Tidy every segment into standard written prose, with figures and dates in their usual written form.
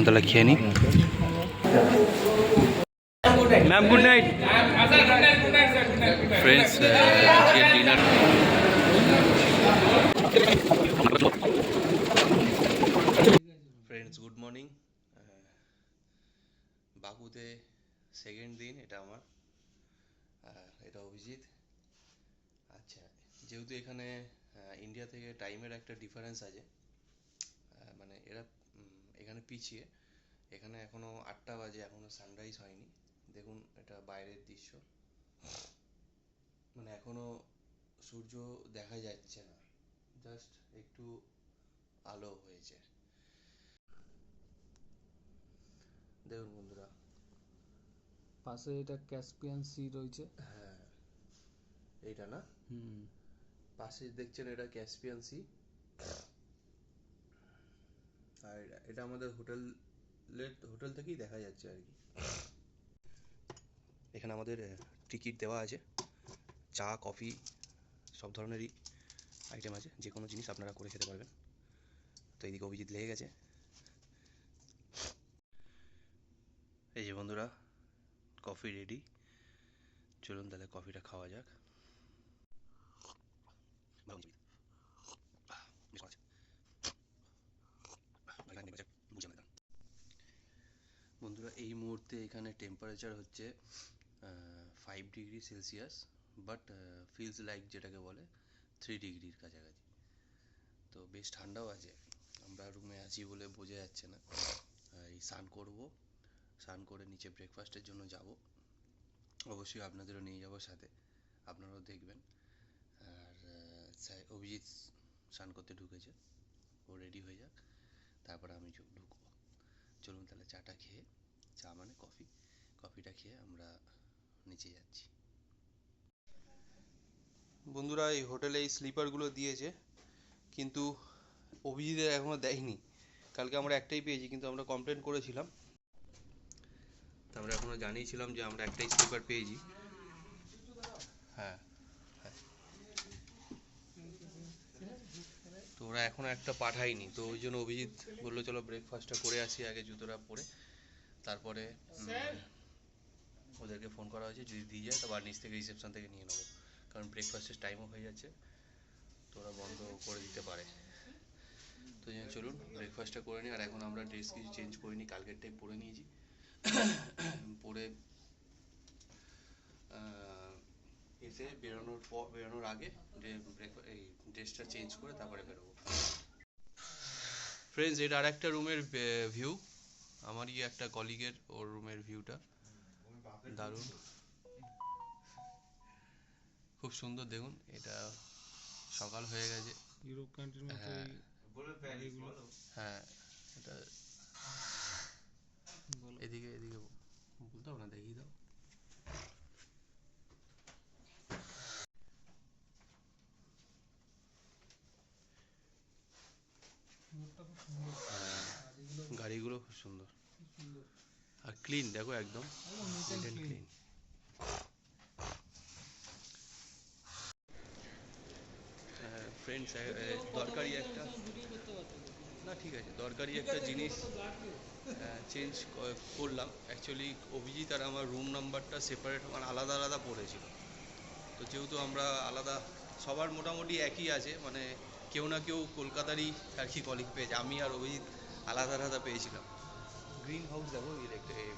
তাহলে খেয়ে নিই। Ma'am good night. ফ্রেন্ডস আজকে ডিনার ফ্রেন্ডস গুড মর্নিং। বাকুতে সেকেন্ড দিন এটা আমার, এটা অভিজিৎ। আচ্ছা, যেহেতু এখানে ইন্ডিয়া থেকে টাইমের একটা ডিফারেন্স আছে, মানে এরা এখানে পিছিয়ে, এখানে এখনো 8টা বাজে, এখনো সানরাইজ হয়নি। দেখুন এটা বাইরের দৃশ্য, মানে এখনো সূর্য দেখা যাচ্ছে না, জাস্ট একটু আলো হয়েছে। দেখুন বন্ধুরা, পাশে এটা ক্যাসপিয়ান সি রয়েছে। হ্যাঁ এইটা না, পাশে দেখছেন এটা ক্যাসপিয়ান সি। আর এটা আমাদের হোটেল থেকেই দেখা যাচ্ছে আর কি। এখানে আমাদের টিকিট দেওয়া আছে, চা কফি সব ধরনেরই আইটেম আছে, যে কোনো জিনিস আপনারা করে খেতে পারবেন। তো এইদিকে অভিজিৎ লেগে গেছে। এই যে বন্ধুরা, কফি রেডি, চলুন তাহলে কফিটা খাওয়া যাক। বন্ধুরা এই মুহূর্তে এখানে টেম্পারেচার হচ্ছে 5 degree Celsius, but feels like যেটাকে বলে 3 ডিগ্রির কাছাকাছি। তো বেশ ঠান্ডাও আছে, আমরা রুমে আছি বলে বোঝা যাচ্ছে না। এই স্নান করবো, স্নান করে নিচে ব্রেকফাস্টের জন্য যাব, অবশ্যই আপনাদেরও নিয়ে যাব সাথে, আপনারাও দেখবেন। আর অভিজিৎ স্নান করতে ঢুকেছে, ও রেডি হয়ে যাক, তারপরে আমি ঢুকবো। চলুন তাহলে চাটা খেয়ে, চা মানে কফি, কফিটা খেয়ে আমরা নিচে যাচ্ছি। বন্ধুরা এই হোটেলে এই স্লিপারগুলো দিয়েছে, কিন্তু অভিজিতের এখনো দেয়নি। কালকে আমরা একটাই পেয়েছি, কিন্তু আমরা কমপ্লেন করেছিলাম, আমরা এখনো জানিয়েছিলাম যে আমরা একটাই স্লিপার পেয়েছি। হ্যাঁ হ্যাঁ, তো ওরা এখনো একটা পাঠায়নি, তো ওই জন্য অভিজিৎ বললো চলো ব্রেকফাস্টটা করে আসি আগে, জুতোটা পরে, তারপরে ওদেরকে ফোন করা হয়েছে, যদি দিয়ে যায় তবে নিচ থেকে রিসেপশন থেকে নিয়ে নেবো, কারণ ব্রেকফাস্টের টাইমও হয়ে যাচ্ছে, তো ওরা বন্ধ করে দিতে পারে। তো চলুন ব্রেকফাস্টটা করে নিই। আর এখন আমরা ড্রেস কিছু চেঞ্জ করিনি, কালকেরটাই পরে নিয়েছি, পরে এসে বেরোনোর আগে এই ড্রেসটা চেঞ্জ করে তারপরে বেরোবো। ফ্রেন্ডস এটা আর একটা রুমের ভিউ, আমারই একটা কলিগের, ওর রুমের ভিউটা দারুণ, খুব সুন্দর। দেখুন এটা সকাল হয়ে গেছে, ইউরোপ কান্ট্রির মতো হ্যাঁ এইগুলো। হ্যাঁ, এটা এদিকে এদিকে বলতে হবে না, দেখিয়ে দাও। গাড়িগুলো খুব সুন্দর আর ক্লিন, দেখো একদম ক্লিন। ফ্রেন্ডস দরকারি একটা, না ঠিক আছে, দরকারি একটা জিনিস চেঞ্জ করলাম। অ্যাকচুয়ালি অভিজিৎ আর আমার রুম নাম্বারটা সেপারেট, মানে আলাদা আলাদা পড়েছিল। তো যেহেতু আমরা আলাদা, সবার মোটামুটি একই আছে, মানে কেউ না কেউ কলকাতারই আর কি কলিগ পেয়েছে, আমি আর অভিজিৎ আলাদা আলাদা পেয়েছিলাম। গ্রিন হাউস দেখো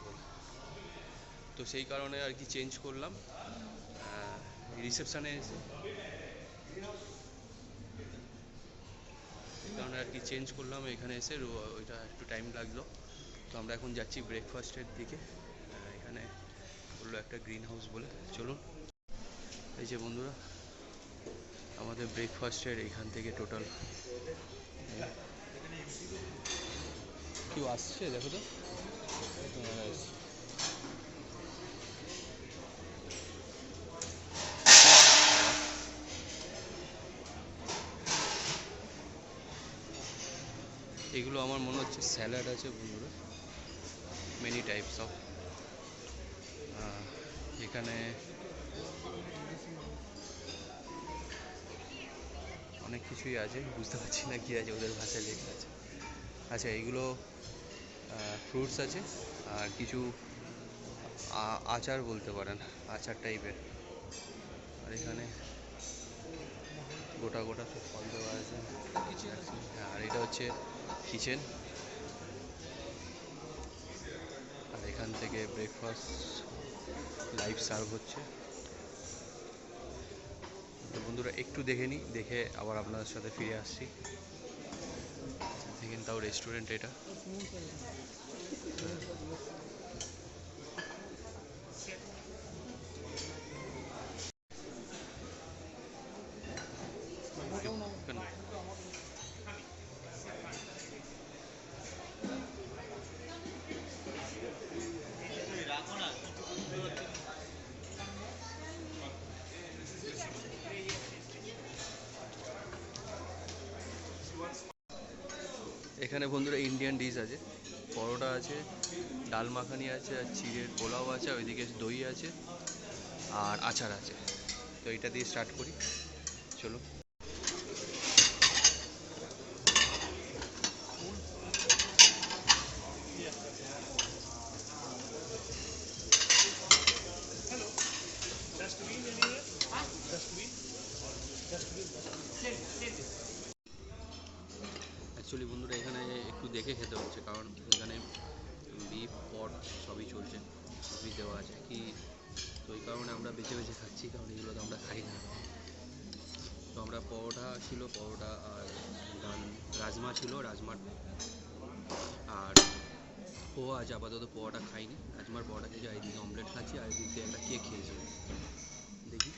বলে, তো সেই কারণে আর কি চেঞ্জ করলাম। রিসেপশানে এসে এই কারণে আর কি চেঞ্জ করলাম, এখানে এসে ওইটা একটু টাইম লাগলো। তো আমরা এখন যাচ্ছি ব্রেকফাস্টের দিকে, এখানে বললো একটা গ্রিন হাউস বলে, চলুন। এই যে বন্ধুরা আমাদের ব্রেকফাস্টের এইখান থেকে টোটাল, কেউ আসছে দেখো তো, এগুলো আমার মনে হচ্ছে স্যালাড আছে বন্ধুরা, মেনি টাইপস অফ, এখানে অনেক কিছুই আছে, বুঝতে পারছি না কী আছে, ওদের ভাষায় লেখা আছে। আচ্ছা এইগুলো ফ্রুটস আছে আর কিছু আচার বলতে পারেন, আচার টাইপের। আর এখানে গোটা গোটা সব ফল দেওয়া আছে। হ্যাঁ, আর এটা হচ্ছে কিচেন। আর এখান থেকে ব্রেকফাস্ট লাইভ সার্ভ হচ্ছে। তো বন্ধুরা একটু দেখে নিই, দেখে আবার আপনাদের সাথে ফিরে আসছি। দেখেন তাও রেস্টুরেন্ট এটা। এখানে বন্ধুরা ইন্ডিয়ান ডিশ আছে, পরোটা আছে, ডাল মাখানি আছে, আর চিড়ের পোলাও আছে, ওইদিকে দই আছে আর আচার আছে। তো এটা দিয়ে স্টার্ট করি, চলো। অ্যাকচুয়ালি বন্ধুরা এখানে একটু দেখে খেতে হচ্ছে, কারণ এখানে বিফ পট সবই চলছে, সবই দেওয়া আছে কি। তো এই কারণে আমরা বেছে বেছে খাচ্ছি, কারণ এগুলো তো আমরা খাই না। তো আমরা পরোটা ছিল, পরোটা আর ডাল, রাজমা ছিল, রাজমা আর পোহা আছে। আপাতত পোহাটা খাইনি, রাজমার পোহাটা খেয়েছি, আর এদিকে অমলেট খাচ্ছি, আর এদিকে একটা কেক খেয়েছি। দেখি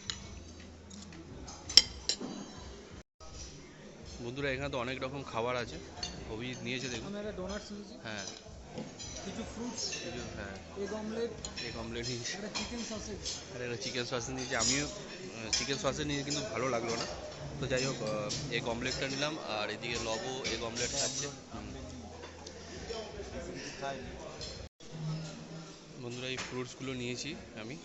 বন্ধুরা এখানে তো অনেক রকম খাবার আছে, অভিজিৎ নিয়েছে দেখুন। আমি একটা ডোনাটস নিয়েছি, হ্যাঁ, কিছু ফ্রুটস, কিছু, হ্যাঁ, এগ অমলেট, এগ অমলেট নিয়েছি, একটা চিকেন সসেজ। আর একটা চিকেন সসেজ নিয়েছি। আমিও চিকেন সসেজ নিয়ে কিন্তু ভালো লাগলো না। তো যাই হোক, এগ অমলেটটা নিলাম, আর এদিকে লবও এগ অমলেট খাচ্ছে। বন্ধুরা এই ফ্রুটসগুলো নিয়েছি আমি,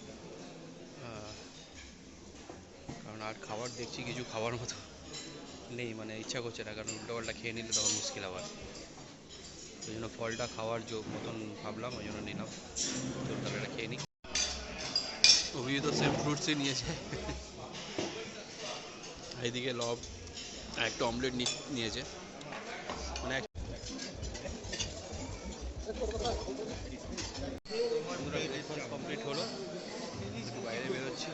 কারণ আর খাবার দেখছি কিছু খাবার মতো নেই, মানে ইচ্ছা করছে না, কারণ উল্টোপাল্টা খেয়ে নিলে তখন মুশকিল আবার। ওই জন্য ফলটা খাওয়ার মতন ভাবলাম, ওই জন্য নিলাম। চল তাহলে এটা খেয়ে নিই। অভিজিৎ তো সেম ফ্রুটসই নিয়েছে। এইদিকে লব একটা অমলেট নিয়েছে, মানে ব্রেকফাস্ট কমপ্লিট হলো, একটু বাইরে বেরোচ্ছি।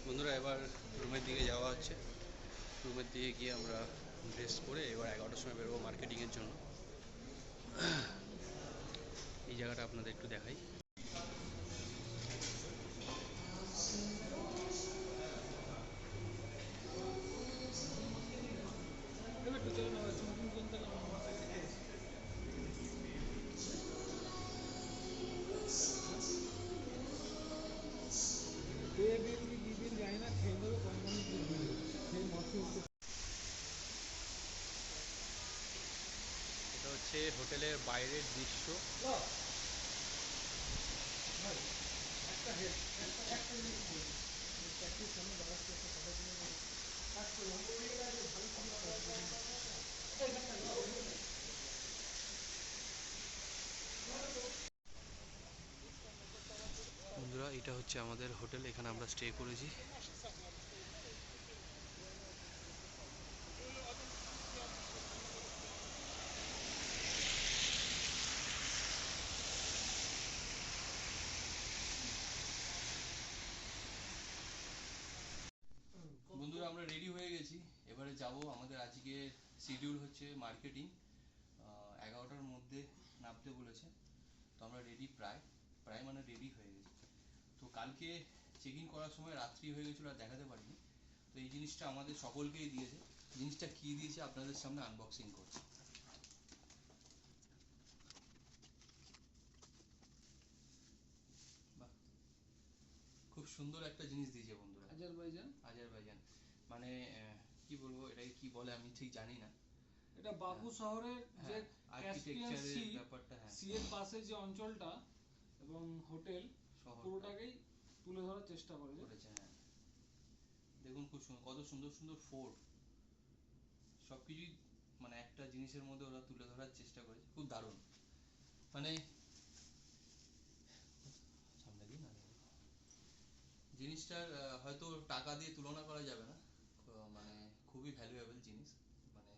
বন্ধুরা এবার রুমের দিকে যাওয়া হচ্ছে। রুমের দিকে গিয়ে আমরা ড্রেস করে এবার 11টার সময় বেরোবো মার্কেটিংয়ের জন্য। এই জায়গাটা আপনাদের একটু দেখাই। এটা হচ্ছে হোটেলের বাইরের দৃশ্য। বন্ধুরা এটা হচ্ছে আমাদের হোটেল, এখানে আমরা স্টে করেছি। বন্ধুরা আমরা রেডি হয়ে গেছি, এবারে যাব। আমাদের আজকে শিডিউল হচ্ছে মার্কেটিং, 11টার মধ্যে নামতে বলেছে। তো আমরা রেডি, প্রায় প্রায় মানে রেডি হয়ে গেছি। তো কালকে চেক ইন করার সময় রাত্রি হয়ে গেছিলো, আর দেখাতে পারিনি। তো এই জিনিসটা আমাদের সকলকেই দিয়েছে। জিনিসটা কী দিয়েছে আপনাদের সামনে আনবক্সিং করছি। বাহ, খুব সুন্দর একটা জিনিস দিয়েছে বন্ধুরা। আজারবাইজান। আজারবাইজান মানে কি বলবো, এটাকে কি বলে আমি ঠিক জানি না। এটা বাকু শহরের যে ক্যাসপিয়ান সি, ব্যাপারটা, হ্যাঁ, সি এর পাশে যে অঞ্চলটা এবং হোটেল পুরোটাকেই তুলে ধরার চেষ্টা করেছে। হ্যাঁ। দেখুন খুব কত সুন্দর সুন্দর ফোর্ট, সবকিছুই মানে একটা জিনিসের মধ্যে ওরা তুলে ধরার চেষ্টা করেছে, খুব দারুণ। মানে সামনে দিন না, জিনিসটার হয়তো টাকা দিয়ে তুলনা করা যাবে না, মানে খুবই ভ্যালুয়েবল জিনিস, মানে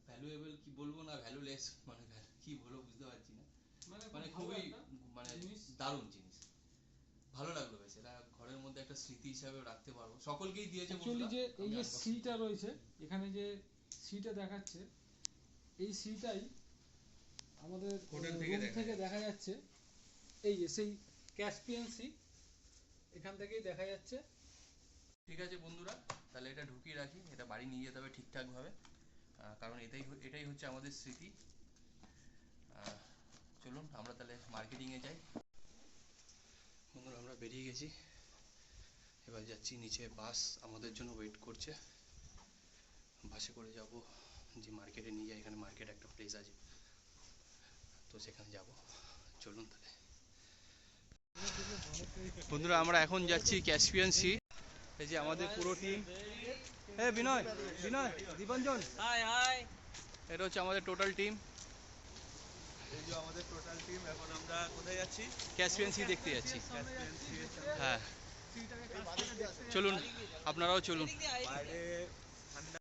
ভ্যালুয়েবল কি বলবো না ভ্যালুলেস, মানে কি বলবো বুঝতে পারছি না, মানে খুবই মানে দারুণ জিনিস, ভালো লাগলো বেশ। এটা ঘরের মধ্যে একটা স্মৃতি হিসাবে রাখতে পারবো, সকলকেই দিয়েছে অ্যাকচুয়ালি যে এই যে সিটা রয়েছে এখানে, যে সিটা দেখাচ্ছে, এই সিটাই আমাদের হোটেল রুম থেকে দেখা যাচ্ছে। এই যে সেই ক্যাসপিয়ান সি এখান থেকেই দেখা যাচ্ছে। ঠিক আছে বন্ধুরা, তাহলে এটা ঢুকিয়ে রাখি, এটা বাড়ি নিয়ে যেতে হবে ঠিকঠাক ভাবে, কারণ এটাই হচ্ছে আমাদের স্মৃতি। চলুন আমরা তাহলে মার্কেটিংয়ে যাই। বন্ধুরা আমরা বেরিয়ে গেছি, এবার যাচ্ছি নিচে, বাস আমাদের জন্য ওয়েট করছে, বাসে করে যাব যে মার্কেটে নিয়ে যায়, এখানে মার্কেট একটা প্লেস আছে, তো সেখানে যাব। চলুন তাহলে বন্ধুরা, আমরা এখন যাচ্ছি ক্যাসপিয়ান সি। এই যে আমাদের পুরো টিম, হ্যাঁ বিনয়, দীপঞ্জন, হাই হাই, এটা হচ্ছে আমাদের টোটাল টিম। এই যে আমাদের টোটাল টিম, এখন আমরা কোথায় যাচ্ছি? ক্যাসপিয়ান সি দেখতে যাচ্ছি। হ্যাঁ চলুন, আপনারাও চলুন। বাইরে ঠান্ডা।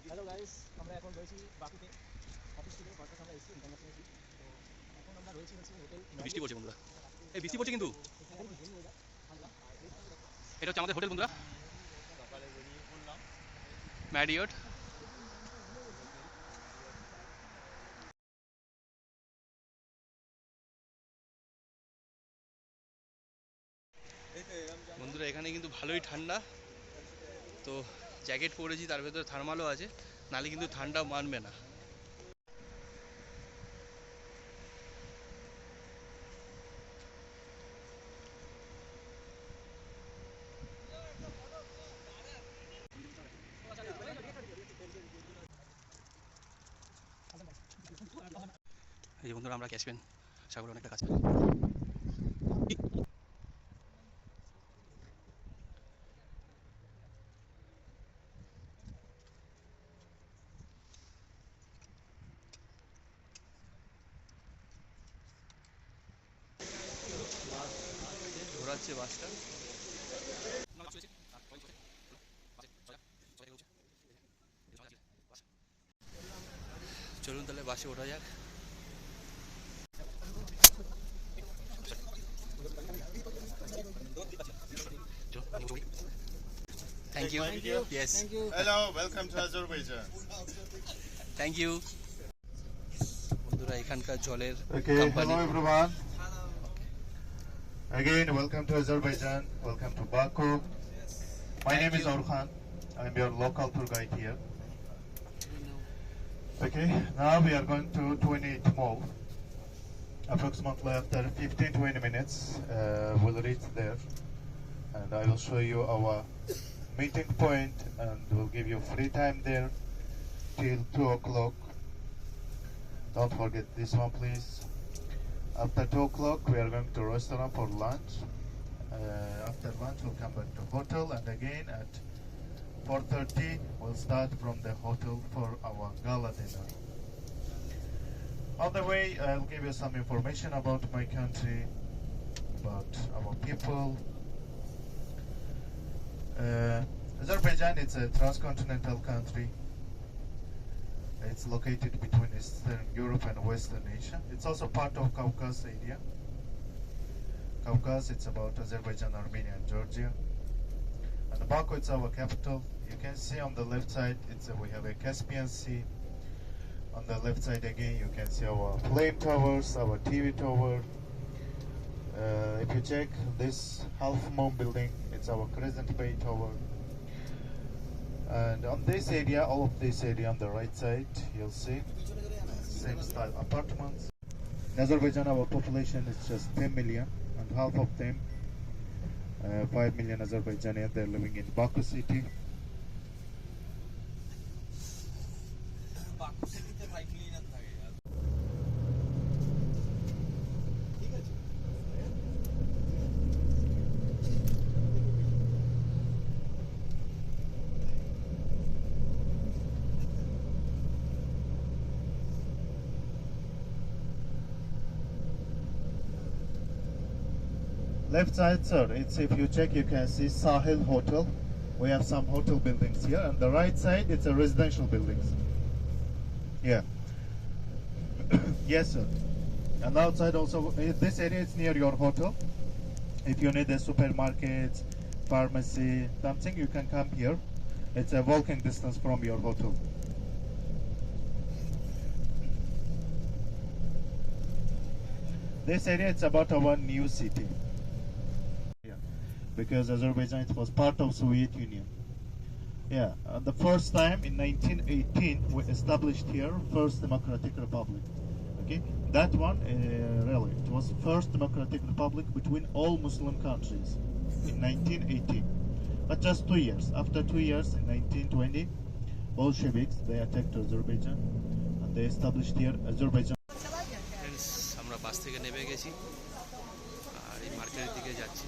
হ্যালো গাইস, আমরা এখন রয়েছি বাকুতে, অফিস থেকে ঘরটা আমরা এসেছি ইন্টারন্যাশনাল ট্রিপ। তো এখন আমরা রয়েছি হচ্ছে হোটেল বৃষ্টি পড়ছে বন্ধুরা, এই বৃষ্টি পড়ছে কিন্তু এটা হচ্ছে আমাদের হোটেল বন্ধুরা, সকালে বেরিয়ে পড়লাম। ম্যারিয়ট। বন্ধুরা এখানে কিন্তু ভালোই ঠান্ডা, তো জ্যাকেট পরেছি, তার ভেতরে থার্মালও আছে, নালে কিন্তু ঠান্ডা মানবে না। এই যে বন্ধুরা আমরা ক্যাসপিয়ান সাগরের অনেকটা কাছে। ঘোরাচ্ছে বাসটা। চলুন তাহলে বাসে ওঠা যাক। Thank you. Yes. Hello, welcome to Azerbaijan. Thank you. বন্ধুরা এখানকার জলের Okay, company. hello everyone. Again, welcome to Azerbaijan. Welcome to Baku. My name is Orhan. I'm your local tour guide here. Okay, now we are going to 28 Mall. Approximately after 15-20 minutes, we'll reach there. And I will show you our meeting point, and we'll give you free time there till 2 o'clock. Don't forget this one, please. After 2 o'clock, we are going to restaurant for lunch. After lunch, we'll come back to hotel, and again at 4:30, we'll start from the hotel for our gala dinner. On the way, I'll give you some information about my country, about our people. Azerbaijan is a transcontinental country. It's located between Eastern Europe and Western Asia. It's also part of Caucasus area. Caucasus, it's about Azerbaijan, Armenia, and Georgia. And Baku, it's our capital. You can see on the left side, we have a Caspian Sea. On the left side again, you can see our flame towers, our TV tower. If you check this half moon building, it's our Crescent Bay Tower. And on this area, all of this area on the right side, you'll see same style apartments. In Azerbaijan, our population is just 10 million, and half of them 5 million Azerbaijani. They're living in Baku city. Left side, sir, it's if you check, you can see Sahil Hotel. We have some hotel buildings here. And the right side, it's a residential buildings. Yeah. Yes, sir. And outside also, this area is near your hotel. If you need a supermarket, pharmacy, something, you can come here. It's a walking distance from your hotel. This area, it's about our new city. Because Azerbaijan, it was part of Soviet Union. Yeah, the first time in 1918 we established here first democratic republic. Okay, that one really it was first democratic republic between all Muslim countries in 1918. But just 2 years. After 2 years, in 1920, Bolsheviks they attacked Azerbaijan and they established here Azerbaijan. Friends আমরা বাস থেকে নেমে গেছি আর এই মার্কেটের দিকে যাচ্ছি।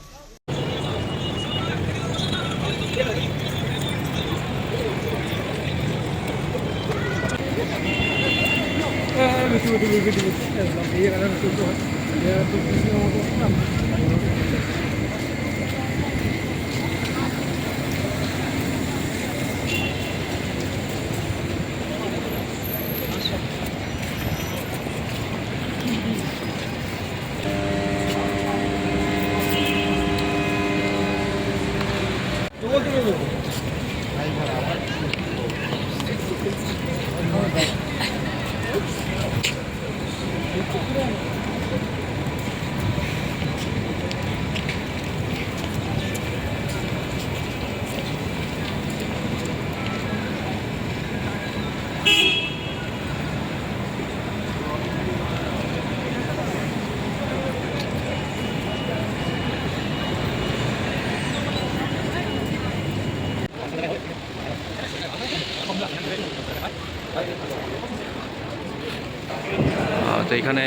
তো এখানে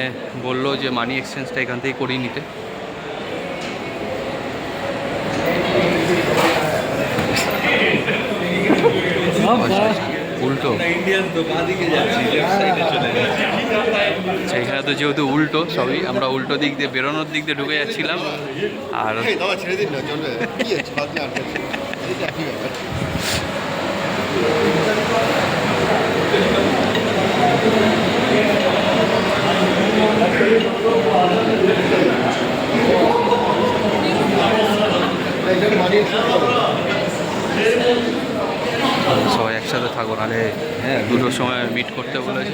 বললো যে মানি এক্সচেঞ্জটা এখান থেকে করিয়ে নিতে। উল্টো আচ্ছা, এখানে তো যেহেতু উল্টো সবই আমরা উল্টো দিক দিয়ে বেরোনোর দিক দিয়ে ঢুকে যাচ্ছিলাম আর সবাই একসাথে থাকো নাহলে দুটোর সময় মিট করতে বলেছে।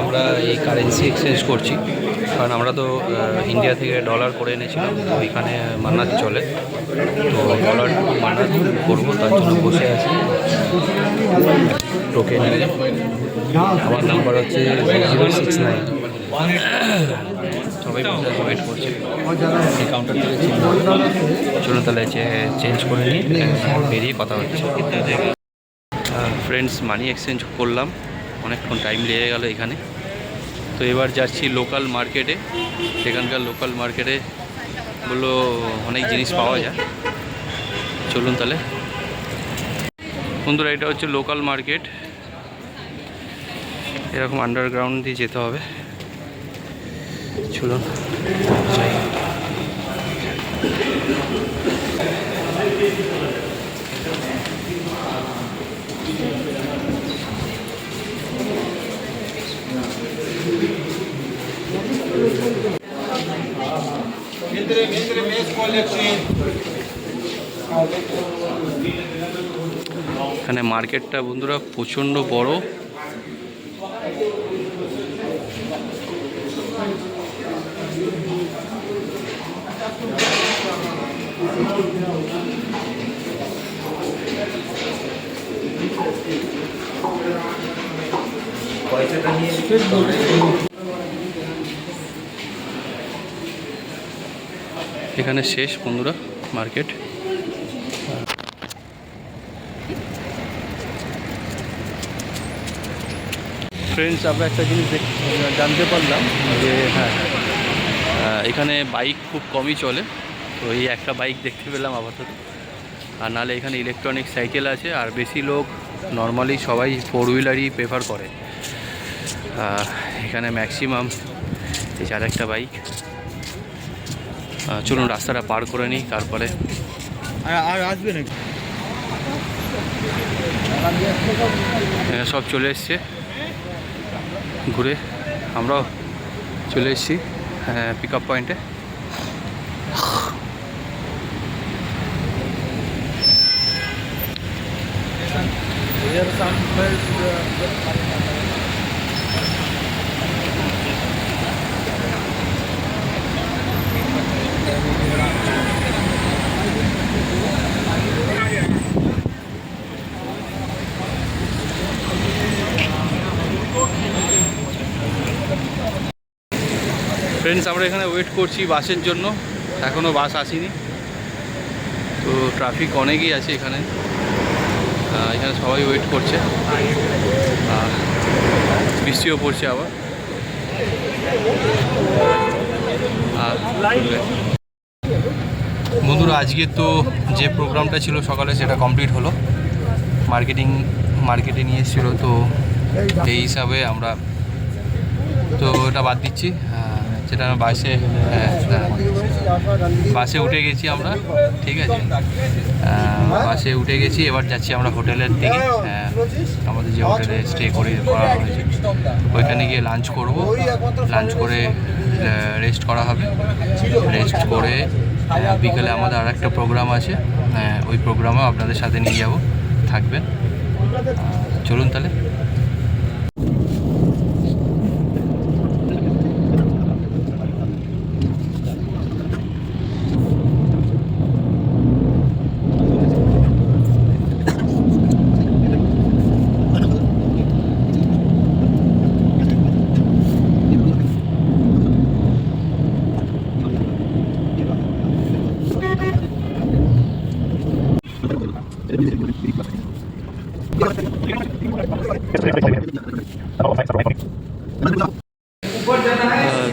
আমরা এই কারেন্সি এক্সচেঞ্জ করছি, কারণ আমরা তো ইন্ডিয়া থেকে ডলার করে এনেছিলাম, তো এখানে মান্নাত চলে, তো ডলার মান্নাত করবো, তার জন্য বসে আছি টোকেন নিয়ে। আমার নাম্বার হচ্ছে 069। সবাই ওয়েট করছে এই কাউন্টার থেকে। চলুন তাহলে চেঞ্জ করে নিই, বেরিয়ে কথা হচ্ছে। ফ্রেন্ডস, মানি এক্সচেঞ্জ করলাম, অনেকক্ষণ টাইম লেগে গেল এখানে। তো এবার যাচ্ছি লোকাল মার্কেটে। সেখানকার লোকাল মার্কেটে বললো অনেক জিনিস পাওয়া যায়। চলুন তাহলে বন্ধুরা, এটা হচ্ছে লোকাল মার্কেট। এরকম আন্ডারগ্রাউন্ড দিয়ে যেতে হবে। চলুন যাই। এখানে মার্কেটটা বন্ধুরা প্রচণ্ড বড়। এখানে শেষ বন্ধুরা মার্কেট। ফ্রেন্ডস, আমরা একটা জিনিস জানতে পারলাম যে হ্যাঁ, এখানে বাইক খুব কমই চলে। তো এই একটা বাইক দেখতে পেলাম আপাতত, আর নাহলে এখানে ইলেকট্রনিক সাইকেল আছে। আর বেশি লোক নর্মালি সবাই 4 হুইলারই প্রেফার করে। এখানে ম্যাক্সিমাম এই 4-1টা বাইক। চলুন রাস্তাটা পার করে নিই, তারপরে আর আসবে নাকি? সব চলে এসছে ঘুরে। আমরাও চলে এসেছি পিক আপ পয়েন্টে। ফ্রেন্ডস, আমরা এখানে ওয়েট করছি বাসের জন্য, এখনও বাস আসেনি। তো ট্রাফিক অনেকই আছে এখানে, এখানে সবাই ওয়েট করছে। বৃষ্টিও পড়ছে আবার। বন্ধুরা, আজকে তো যে প্রোগ্রামটা ছিল সকালে সেটা কমপ্লিট হলো। মার্কেটে নিয়ে এসেছিলো, তো এই হিসাবে আমরা তো এটা বাদ দিচ্ছি। যেটা বাসে উঠে গেছি আমরা, ঠিক আছে, বাসে উঠে গেছি। এবার যাচ্ছি আমরা হোটেলের দিকে। আমাদের যে হোটেলে স্টে করা হয়েছে ওইখানে গিয়ে লাঞ্চ করব। লাঞ্চ করে রেস্ট করা হবে। রেস্ট করে বিকেলে আমাদের আর একটা প্রোগ্রাম আছে, ওই প্রোগ্রামেও আপনাদের সাথে নিয়ে যাব, থাকবেন। চলুন তাহলে।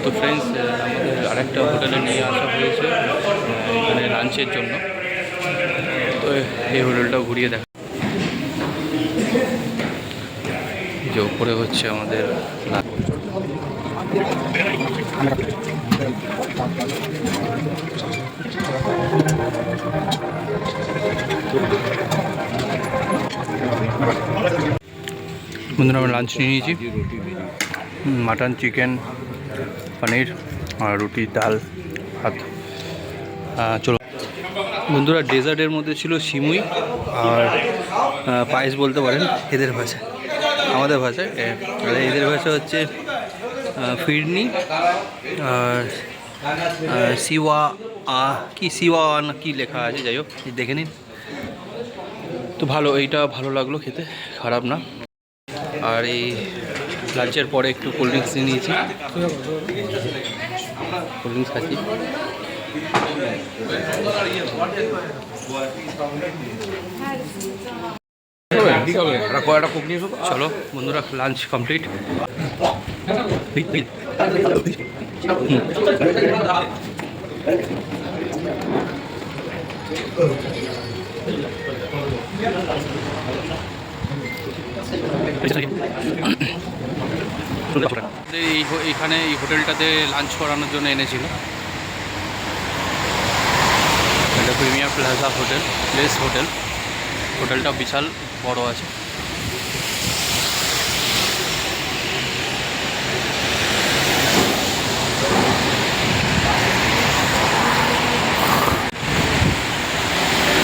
তো ফ্রেন্ডস, আমাদের আরেকটা হোটেলে নিয়ে আসা হয়েছে এখানে লাঞ্চের জন্য। তো এই হোটেলটাও ঘুরিয়ে দেখা। যে উপরে হচ্ছে আমাদের বন্ধুরা আমরা লাঞ্চ নিয়ে নিয়েছি, মাটন, চিকেন, পনির আর রুটি, ডাল, ভাত। চলো বন্ধুরা, ডেজার্টের মধ্যে ছিল সিমুই আর পায়েস বলতে পারেন এদের ভাষায়, আমাদের ভাষায়। আর এদের ভাষা হচ্ছে ফিরনি আর সিওয়া কি সিওয়া না কি লেখা আছে, যাই হোক দেখে নিন। তো ভালো, এইটা ভালো লাগলো খেতে, খারাপ না। আর এই লাঞ্চের পরে একটু কোল্ড ড্রিঙ্কস নিয়ে নিয়েছি, কোল্ড ড্রিঙ্কস খাচ্ছি। চলো বন্ধুরা, লাঞ্চ কমপ্লিট। এইখানে এই হোটেলটাতে লাঞ্চ করানোর জন্য এনেছিল। এটা প্রিমিয়ার প্লাজা হোটেল, হোটেলটা বিশাল বড় আছে।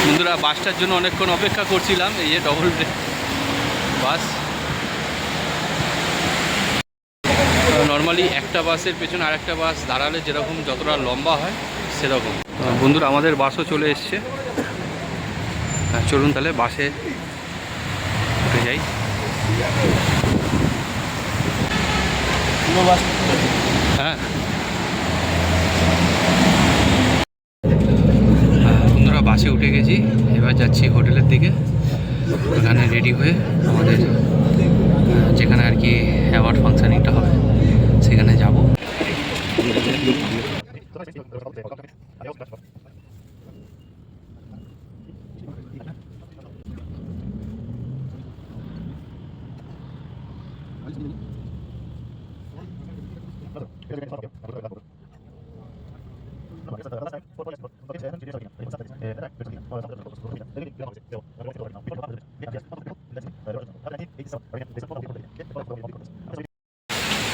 বন্ধুরা, বাসটার জন্য অনেকক্ষণ অপেক্ষা করছিলাম। এই যে ডবল বাস, নর্মালি একটা বাসের পেছনে আর একটা বাস দাঁড়ালে যেরকম যতটা লম্বা হয় সেরকম। বন্ধুরা, আমাদের বাসও চলে এসছে। চলুন তাহলে বাসে উঠে যাই। হ্যাঁ বন্ধুরা, বাসে উঠে গেছি, এবার যাচ্ছি হোটেলের দিকে। ওখানে রেডি হয়ে আমাদের যেখানে আর কি অ্যাওয়ার্ড ফাংশনিংটা হবে সেখানে যাব।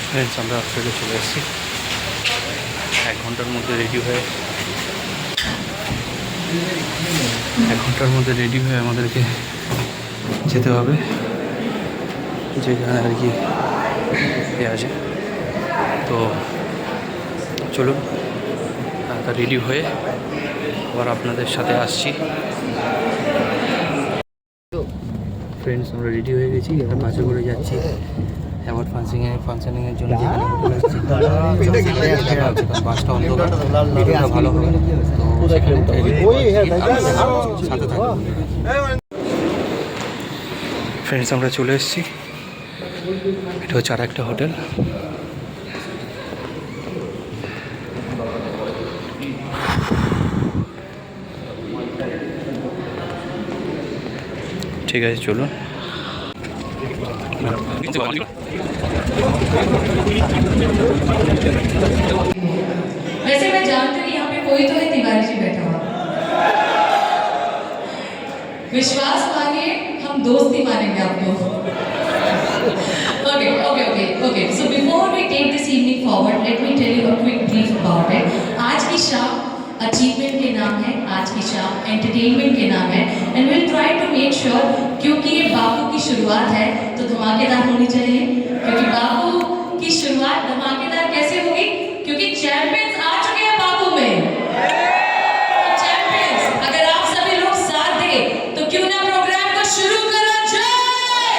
ফ্রেন্ডস, আমরা হোটেলে চলে এসেছি। 1 ঘন্টার মধ্যে রেডি হয়ে আমাদেরকে যেতে হবে যেখানে আর কি আছে। তো চলুন রেডি হয়ে আবার আপনাদের সাথে আসছি। ফ্রেন্ডস, আমরা রেডি হয়ে গেছি, এবার বাসে করে যাচ্ছি অ্যাওয়ার্ড ফাংশনিংয়ের জন্য যেখানে হোটেল আসছি। বাসটা অন্ধকার, ভিডিওটা ভালো হবে, তো সেখানে সাথে থাকবো। ফ্রেন্ডস, আমরা চলে এসেছি, এটা হচ্ছে আর একটা হোটেল। ঠিক আছে, চলুন। वैसे मैं जानती हूँ यहाँ पे कोई तो है तिवारी जी बैठा हुआ। विश्वास मानिए, हम दोस्ती मानेंगे आपको। Okay. So before we take this evening forward, let me tell you a quick brief about it. आज की शाम अचीवमेंट के नाम है, आज की शाम एंटरटेनमेंट के नाम है, and will try to make sure, क्योंकि ये बापू की शुरुआत है तो धमाकेदार होनी चाहिए। क्योंकि बापू की शुरुआत धमाकेदार कैसे होगी? क्योंकि चैंपियंस आ चुके हैं बापू में। चैंपियंस, अगर आप सभी लोग साथ दें तो क्यों ना प्रोग्राम को शुरू करा जाए।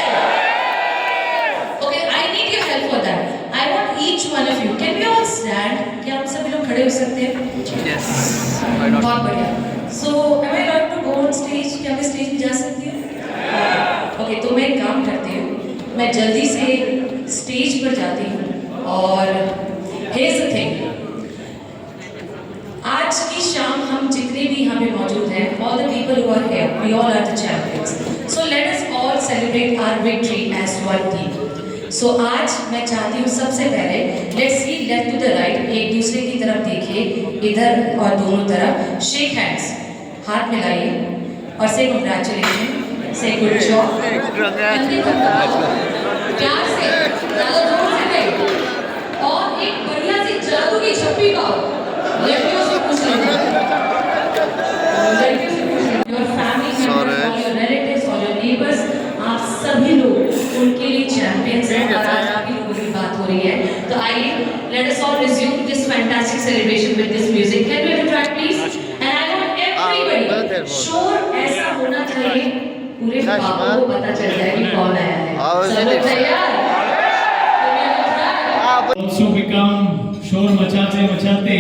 Okay, I need your help for that. I want each one of you. Can we all stand? क्या हम सभी लोग खड़े हो सकते हैं? Yes, why not? बहुत बढ़िया। So, am I allowed to go on stage? क्या मैं स्टेज पे जा सकती हूँ? Okay, तो मैं एक काम करती हूँ, मैं जल्दी से स्टेज पर जाती हूँ। और here's the thing, आज की शाम हम जितने भी यहाँ पे मौजूद हैं, all the people who are here, we all are the champions. So let us all celebrate our victory as one team. सो आज मैं चाहती हूँ सबसे पहले let's see left to the right, एक दूसरे की तरफ देखिए, इधर और दोनों तरफ, शेक हैंड्स, हाथ मिलाइए और से कंग्रेचुलेशन, से गुड जॉब, प्यार से, ज़्यादा जोर से नहीं, और एक बढ़िया सी जादू की छप्पी पाओ। लड़कियों से पूछ लेना, लड़कियों से पूछ लेना, your family members, all your relatives, all your neighbours, आप सभी लोग उनके लिए चैंपियंस हैं और आज सभी लोगों की बात हो रही है। तो आइए, let us all resume this fantastic celebration with this music. Can we try please? And I want everybody, शोर ऐसा होना चाहिए पूरे बाबू को पता चल जाए कि कौन आया है। सब लोग तैयार? also become शोर मचाते मचाते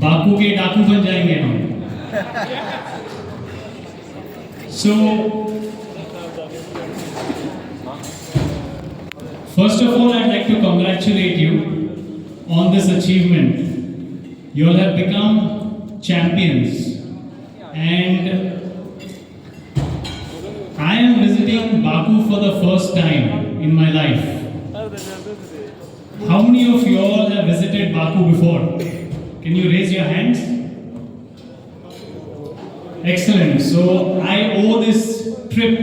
बाकू के डाकू बन जाएंगे हम। So first of all, I'd like to congratulate you on this achievement. You all have become champions, and I am visiting Baku for the first time in my life. How many of you all have visited Baku before? Can you raise your hands? Excellent. So I owe this trip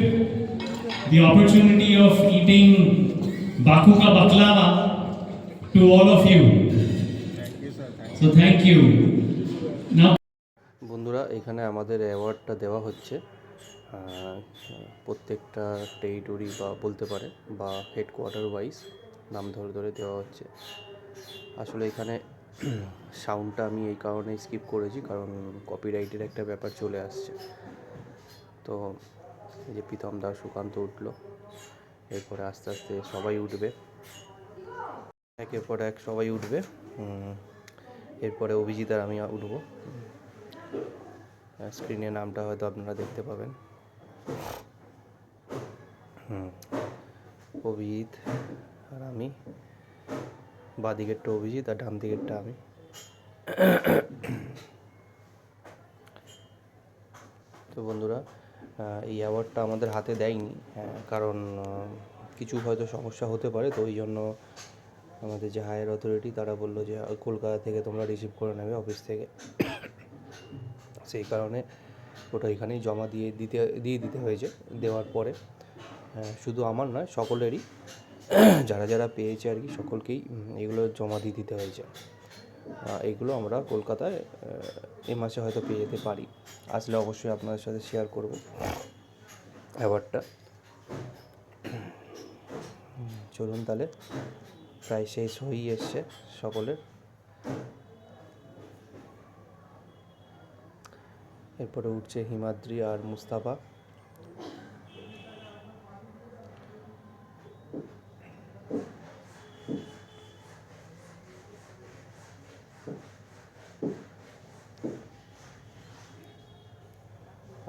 the opportunity of eating Baku ka baklava to all of you. So thank you. Now বন্ধুরা, এখানে আমাদের অ্যাওয়ার্ডটা দেওয়া হচ্ছে প্রত্যেকটা territory বা বলতে পারে বা হেডকোয়ার্টার ওয়াইজ নাম ধরে ধরে দেওয়া হচ্ছে। আসলে এখানে সাউন্ডটা আমি এই কারণে স্কিপ করেছি, কারণ কপিরাইটের একটা ব্যাপার চলে আসছে। তো এই যে প্রীতম দা, সুকান্ত উঠলো, এরপরে আস্তে আস্তে সবাই উঠবে, একের পর এক সবাই উঠবে। এরপরে অভিজিৎ আর আমি উঠবো। স্ক্রিনে নামটা হয়তো আপনারা দেখতে পাবেন। অভিজিৎ আর আমি, বাঁ দিকেরটা অভিজিৎ আর ডান দিকেরটা আমি। তো বন্ধুরা, এই অ্যাওয়ার্ডটা আমাদের হাতে দেয়নি, কারণ কিছু হয়তো সমস্যা হতে পারে, তো ওই জন্য আমাদের যে হায়ার অথরিটি তারা বললো যে কলকাতা থেকে তোমরা রিসিভ করে নেবে অফিস থেকে। সেই কারণে ওটা এখানেই জমা দিয়ে দিতে হয়েছে। দেওয়ার পরে শুধু আমার নয়, সকলেরই, যারা যারা পেয়েছে আর কি, সকলকেই এগুলো জমা দিয়ে দিতে হয়েছে। এইগুলো আমরা কলকাতায় এ মাসে হয়তো পেয়ে যেতে পারি। আসলে অবশ্যই আপনাদের সাথে শেয়ার করব অ্যাওয়ার্ডটা। চলুন তাহলে, প্রায় শেষ হয়েই এসছে সকলের। এরপরে উঠছে হিমাদ্রি আর মুস্তাফা।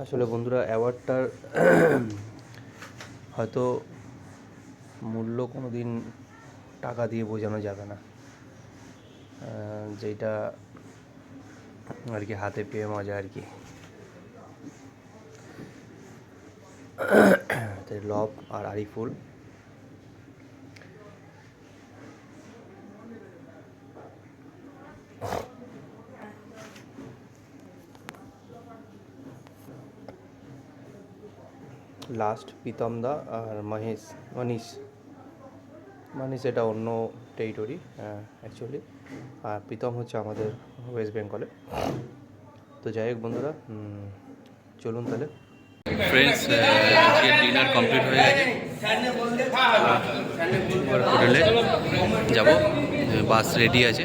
আসলে বন্ধুরা, অ্যাওয়ার্ডটার হয়তো মূল্য কোনো দিন টাকা দিয়ে বোঝানো যাবে না, যেটা আর কি হাতে পেয়ে মজা আর কি। লব আর আরিফুল, লাস্ট প্রীতম দা আর মানিশ এটা অন্য টেরিটরি অ্যাকচুয়ালি, আর প্রীতম হচ্ছে আমাদের ওয়েস্ট বেঙ্গলে। তো যাই হোক বন্ধুরা, চলুন তাহলে। ফ্রেন্ডস, আজকে ডিনার কমপ্লিট হয়ে গেছে, হোটেলে যাব, বাস রেডি আছে।